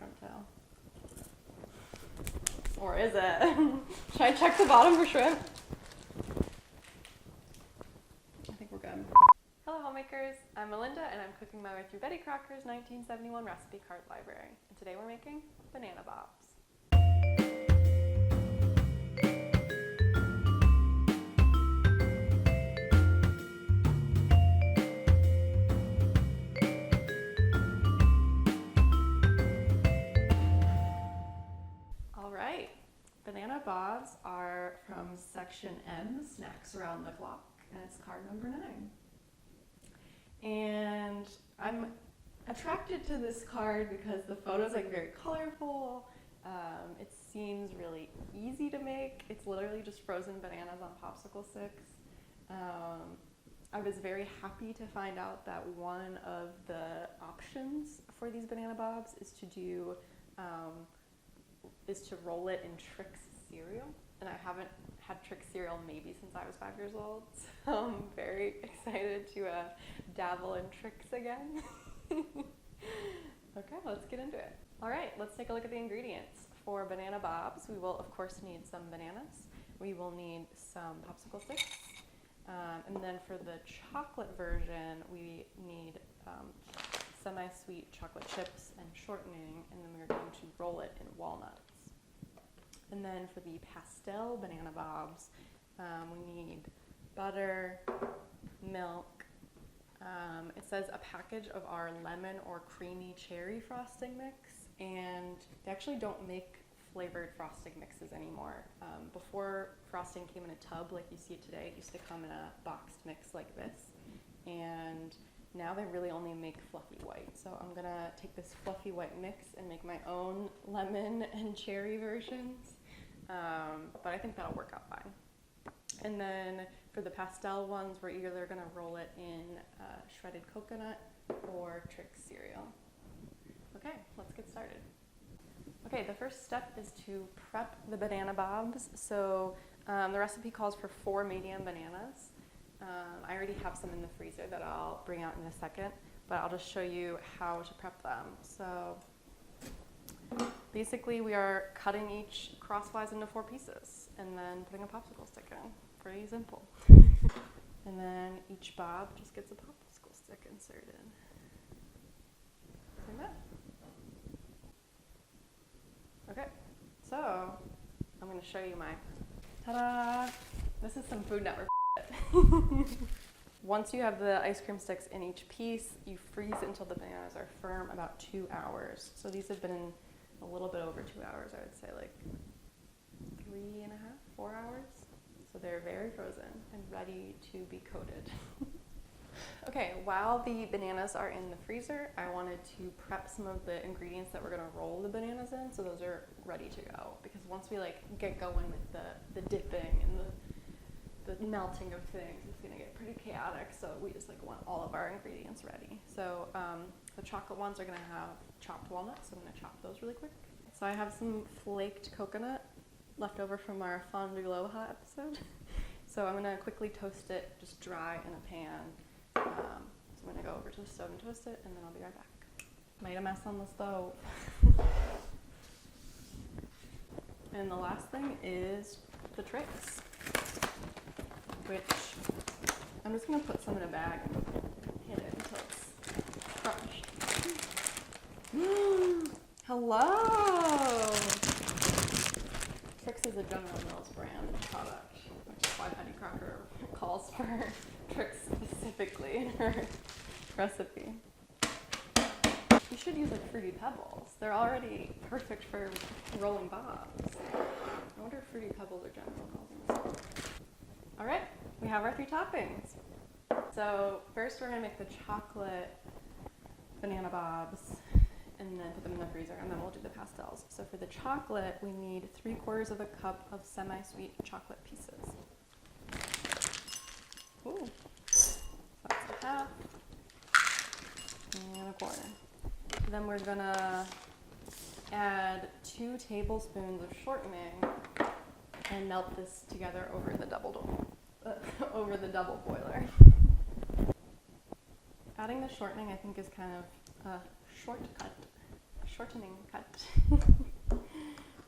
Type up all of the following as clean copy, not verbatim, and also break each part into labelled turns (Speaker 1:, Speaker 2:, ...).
Speaker 1: shrimp tail. Or is it? Should I check the bottom for shrimp? I think we're good. Hello homemakers, I'm Melinda and I'm cooking my way through Betty Crocker's 1971 recipe card library. And today we're making banana bobs. Alright, banana bobs are from section M, Snacks Around the Clock, and it's card number 9. And I'm attracted to this card because the photo's like very colorful. It seems really easy to make. It's literally just frozen bananas on popsicle sticks. I was very happy to find out that one of the options for these banana bobs is to roll it in Trix cereal. And I haven't had Trix cereal maybe since I was 5 years old, so I'm very excited to dabble in Trix again. Okay, let's get into it. All right, let's take a look at the ingredients. For banana bobs, we will of course need some bananas. We will need some popsicle sticks. And then for the chocolate version, we need semi-sweet chocolate chips and shortening, and then we're going to roll it in walnuts. And then for the pastel banana bobs, we need butter, milk. It says a package of our lemon or creamy cherry frosting mix, and they actually don't make flavored frosting mixes anymore. Before frosting came in a tub like you see it today, it used to come in a boxed mix like this, and now they really only make fluffy white. So I'm gonna take this fluffy white mix and make my own lemon and cherry versions, but I think that'll work out fine. And then for the pastel ones, we're either gonna roll it in shredded coconut or Trix cereal. Okay, let's get started. Okay, the first step is to prep the banana bobs. So the recipe calls for 4 medium bananas. I already have some in the freezer that I'll bring out in a second, but I'll just show you how to prep them. So basically we are cutting each crosswise into 4 pieces and then putting a popsicle stick in. Pretty simple. And then each bob just gets a popsicle stick inserted. Like that. Okay, so I'm going to show you my, ta-da! This is some Food Network. Once you have the ice cream sticks in each piece, you freeze it until the bananas are firm, about 2 hours. So these have been in a little bit over 2 hours, I would say like 3.5, 4 hours. So they're very frozen and ready to be coated. Okay, while the bananas are in the freezer, I wanted to prep some of the ingredients that we're gonna roll the bananas in, so those are ready to go. Because once we like get going with the dipping and the melting of things, it's gonna get pretty chaotic, so we just like want all of our ingredients ready. So the chocolate ones are gonna have chopped walnuts, so I'm gonna chop those really quick. So I have some flaked coconut left over from our fondue aloha episode. So I'm gonna quickly toast it, just dry in a pan. So I'm gonna go over to the stove and toast it, and then I'll be right back. Made a mess on the stove. And the last thing is the Trix, which I'm just gonna put some in a bag and hit it until it's crushed. Hello! Trix is a General Mills brand product, which is why Betty Crocker calls for Trix specifically in her recipe. You should use like Fruity Pebbles. They're already perfect for rolling bobs. I wonder if Fruity Pebbles are General Mills. All right, we have our 3 toppings. So first we're gonna make the chocolate banana bobs and then put them in the freezer, and then we'll do the pastels. So for the chocolate, we need 3/4 cup of semi-sweet chocolate pieces. Ooh, so that's a half and a quarter. Then we're gonna add 2 tablespoons of shortening and melt this together over the double boiler. Adding the shortening, I think, is kind of a shortcut. shortening cut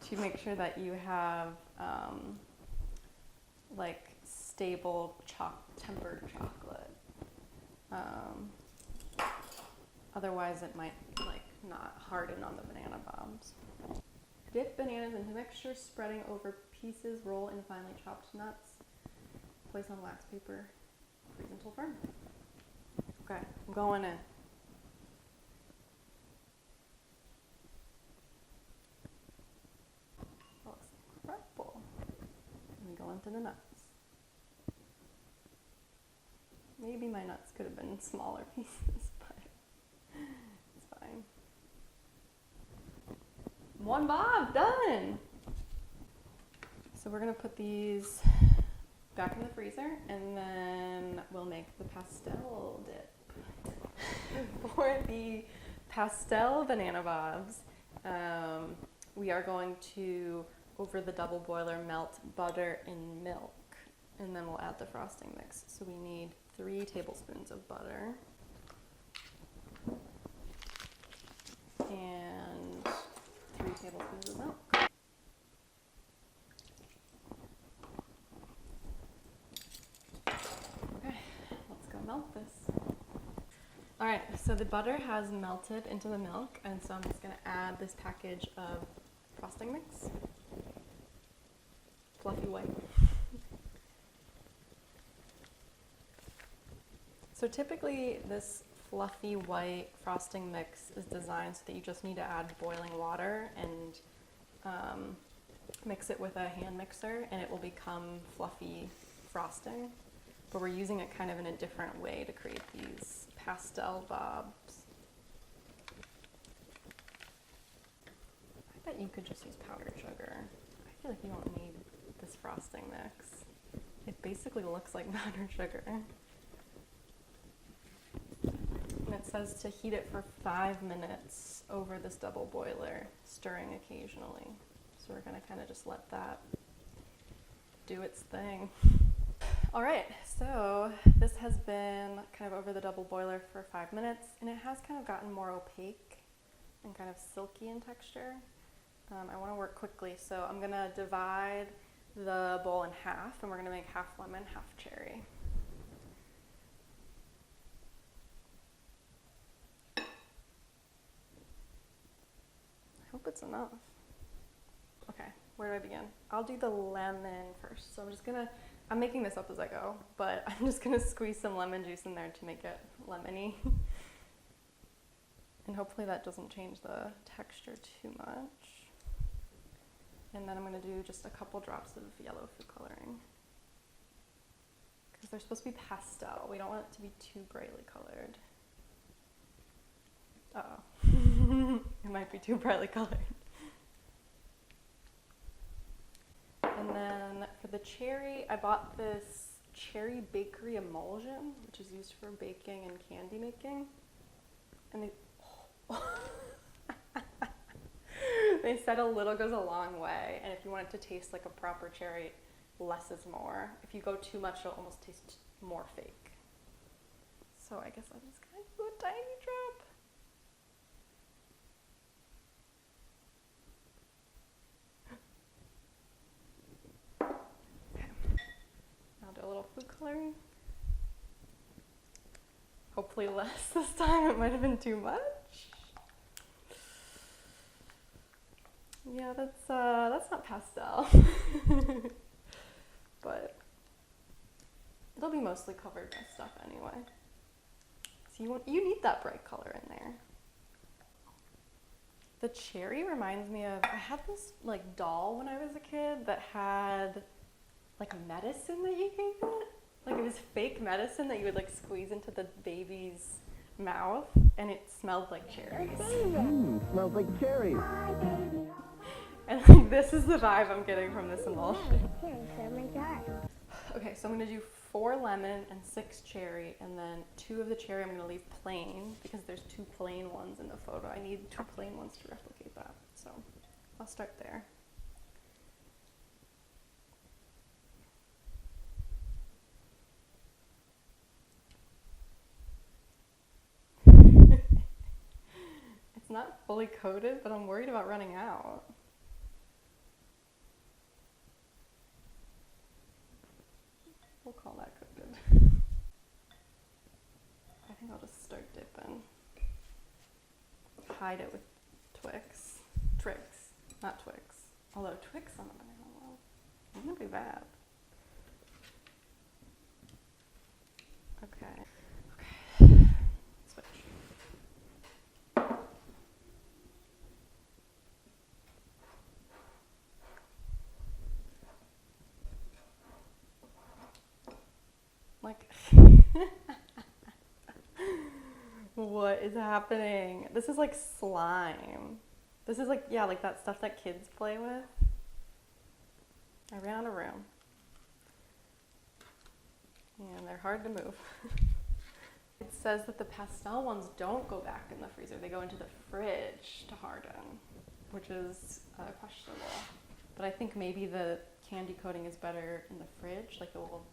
Speaker 1: to make sure that you have like stable tempered chocolate. Otherwise it might like not harden on the banana bobs. Dip bananas into mixture, spreading over pieces, roll in finely chopped nuts. Place on wax paper, freeze until firm. Okay, I'm going in. That looks incredible. Let me go into the nuts. Maybe my nuts could have been smaller pieces, but it's fine. One bob, done! So we're gonna put these back in the freezer and then we'll make the pastel dip. For the pastel banana bobs, we are going to, over the double boiler, melt butter and milk, and then we'll add the frosting mix. So we need 3 tablespoons of butter and 3 tablespoons of milk. Okay, let's go melt this. All right, so the butter has melted into the milk, and so I'm just gonna add this package of frosting mix. Fluffy white. So typically this fluffy white frosting mix is designed so that you just need to add boiling water and mix it with a hand mixer and it will become fluffy frosting. But we're using it kind of in a different way to create these pastel bobs. I bet you could just use powdered sugar. I feel like you don't need this frosting mix. It basically looks like powdered sugar. And it says to heat it for 5 minutes over this double boiler, stirring occasionally. So we're gonna kind of just let that do its thing. All right, so this has been kind of over the double boiler for 5 minutes, and it has kind of gotten more opaque and kind of silky in texture. I want to work quickly, so I'm gonna divide the bowl in half, and we're gonna make half lemon, half cherry. I hope it's enough. Okay, where do I begin? I'll do the lemon first. So I'm making this up as I go, but I'm just gonna squeeze some lemon juice in there to make it lemony. And hopefully that doesn't change the texture too much. And then I'm gonna do just a couple drops of yellow food coloring. Because they're supposed to be pastel. We don't want it to be too brightly colored. Uh-oh. It might be too brightly colored. And then for the cherry, I bought this cherry bakery emulsion, which is used for baking and candy making. And they said a little goes a long way, and if you want it to taste like a proper cherry, less is more. If you go too much, it'll almost taste more fake. So I guess I'm just gonna do a tiny drop. A little food coloring. Hopefully less this time. It might have been too much. Yeah, that's not pastel. But it'll be mostly covered by stuff anyway. So you need that bright color in there. The cherry reminds me of, I had this like doll when I was a kid that had like medicine that you gave it. Like it was fake medicine that you would like squeeze into the baby's mouth, and it smelled like cherries.
Speaker 2: Smells like cherries.
Speaker 1: And like this is the vibe I'm getting from this emulsion. Okay, so I'm gonna do 4 lemon and 6 cherry, and then 2 of the cherry I'm gonna leave plain because there's 2 plain ones in the photo. I need 2 plain ones to replicate that. So I'll start there. It's not fully coated, but I'm worried about running out. We'll call that coated. I think I'll just start dipping. Hide it with Trix, not Twix. Although Twix on a banana roll wouldn't be bad. Okay. Switch. Like, what is happening? This is like slime. This is like, yeah, like that stuff that kids play with. I ran out of room. And they're hard to move. It says that the pastel ones don't go back in the freezer. They go into the fridge to harden, which is questionable. But I think maybe the candy coating is better in the fridge, like a little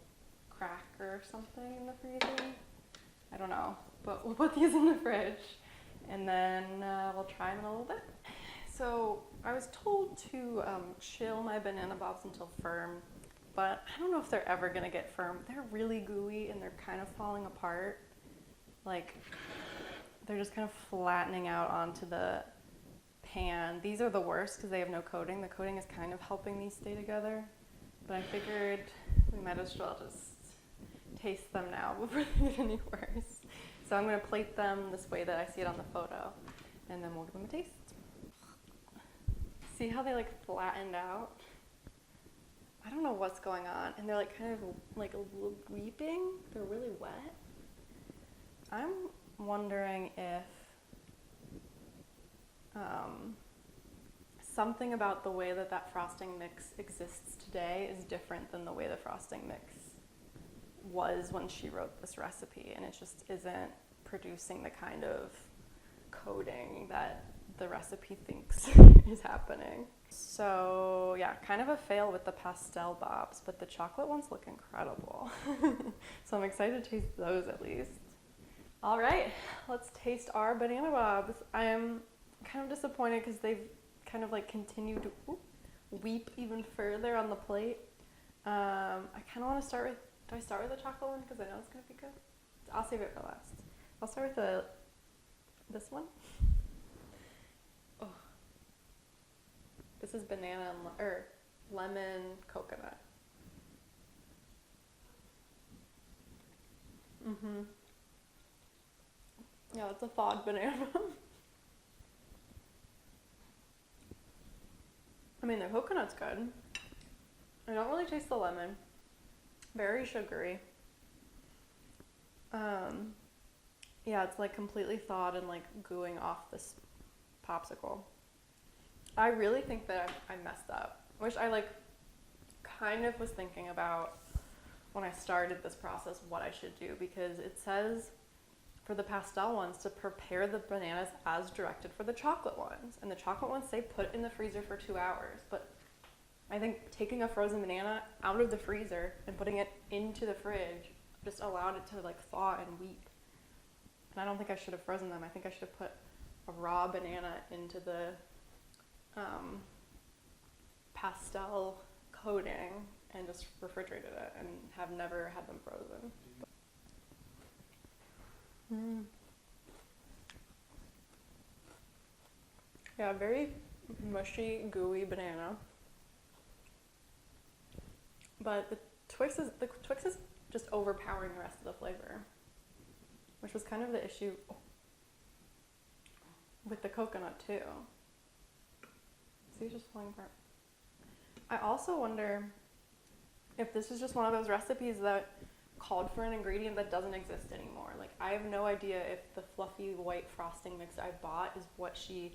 Speaker 1: crack or something in the freezer. I don't know, but we'll put these in the fridge and then we'll try them in a little bit. So I was told to chill my banana bobs until firm, but I don't know if they're ever gonna get firm. They're really gooey and they're kind of falling apart. Like, they're just kind of flattening out onto the pan. These are the worst because they have no coating. The coating is kind of helping these stay together, but I figured we might as well just taste them now before they get any worse. So I'm gonna plate them this way that I see it on the photo, and then we'll give them a taste. See how they like flattened out? I don't know what's going on, and they're like kind of like weeping. They're really wet. I'm wondering if something about the way that that frosting mix exists today is different than the way the frosting mix was when she wrote this recipe, and it just isn't producing the kind of coating that the recipe thinks is happening. So yeah, kind of a fail with the pastel bobs, but the chocolate ones look incredible. So I'm excited to taste those at least. All right, let's taste our banana bobs. I am kind of disappointed because they've kind of like continued to weep even further on the plate. I kind of want to start with, do I start with the chocolate one because I know it's going to be good? I'll save it for last. I'll start with this one. Oh, this is banana or lemon coconut. Yeah, it's a thawed banana. I mean, the coconut's good. I don't really taste the lemon. Very sugary. Yeah, it's like completely thawed and like gooing off this popsicle. I really think that I messed up, which I like kind of was thinking about when I started this process what I should do, because it says for the pastel ones to prepare the bananas as directed for the chocolate ones, and the chocolate ones say put in the freezer for 2 hours, but I think taking a frozen banana out of the freezer and putting it into the fridge just allowed it to like thaw and weep. And I don't think I should have frozen them. I think I should have put a raw banana into the pastel coating and just refrigerated it and have never had them frozen. Yeah, very mushy, gooey banana. But the Twix is just overpowering the rest of the flavor, which was kind of the issue with the coconut too. See, it's just falling apart. I also wonder if this is just one of those recipes that called for an ingredient that doesn't exist anymore. Like, I have no idea if the fluffy white frosting mix I bought is what she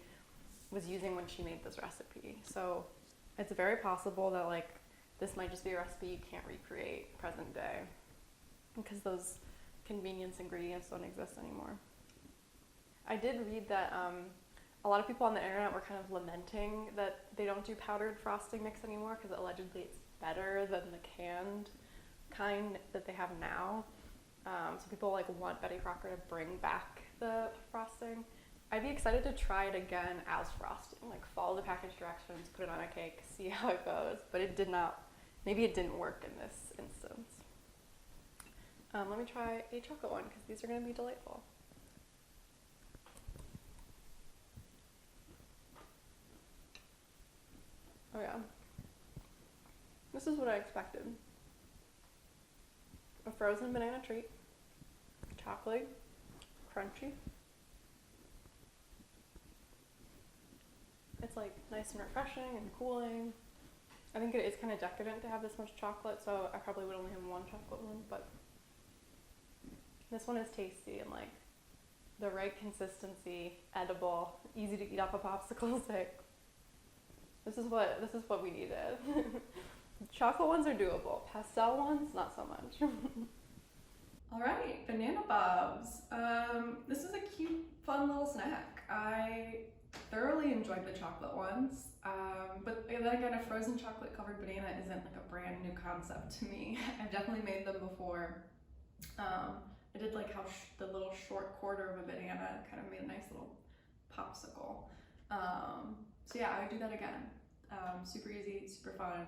Speaker 1: was using when she made this recipe. So it's very possible that like this might just be a recipe you can't recreate present day because those convenience ingredients don't exist anymore. I did read that a lot of people on the internet were kind of lamenting that they don't do powdered frosting mix anymore because allegedly it's better than the canned kind that they have now. So people like want Betty Crocker to bring back the frosting, I'd be excited to try it again as frosting, like follow the package directions, put it on a cake, see how it goes, but it did not, maybe it didn't work in this instance. Let me try a chocolate one because these are going to be delightful. Oh yeah. This is what I expected. A frozen banana treat, chocolate, crunchy. It's like nice and refreshing and cooling. I think it is kind of decadent to have this much chocolate, so I probably would only have one chocolate one, but this one is tasty and like the right consistency, edible, easy to eat off a popsicle stick. This is what we needed. Chocolate ones are doable. Pastel ones, not so much. All right, banana bobs. This is a cute, fun little snack. I thoroughly enjoyed the chocolate ones, but then again, a frozen chocolate covered banana isn't like a brand new concept to me. I've definitely made them before. I did like how the little short quarter of a banana kind of made a nice little popsicle. So yeah, I would do that again. Super easy, super fun.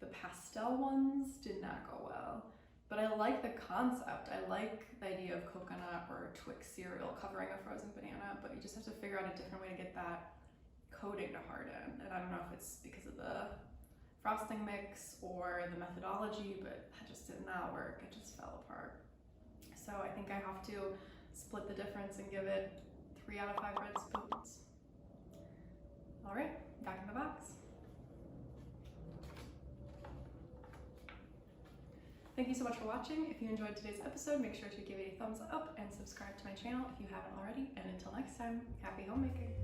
Speaker 1: The pastel ones did not go well, but I like the concept. I like the idea of coconut or Twix cereal covering a frozen banana, but you just have to figure out a different way to get that coating to harden. And I don't know if it's because of the frosting mix or the methodology, but that just did not work. It just fell apart. So I think I have to split the difference and give it 3 out of 5 red spoons. All right, back in the box. Thank you so much for watching. If you enjoyed today's episode, make sure to give it a thumbs up and subscribe to my channel if you haven't already. And until next time, happy homemaking.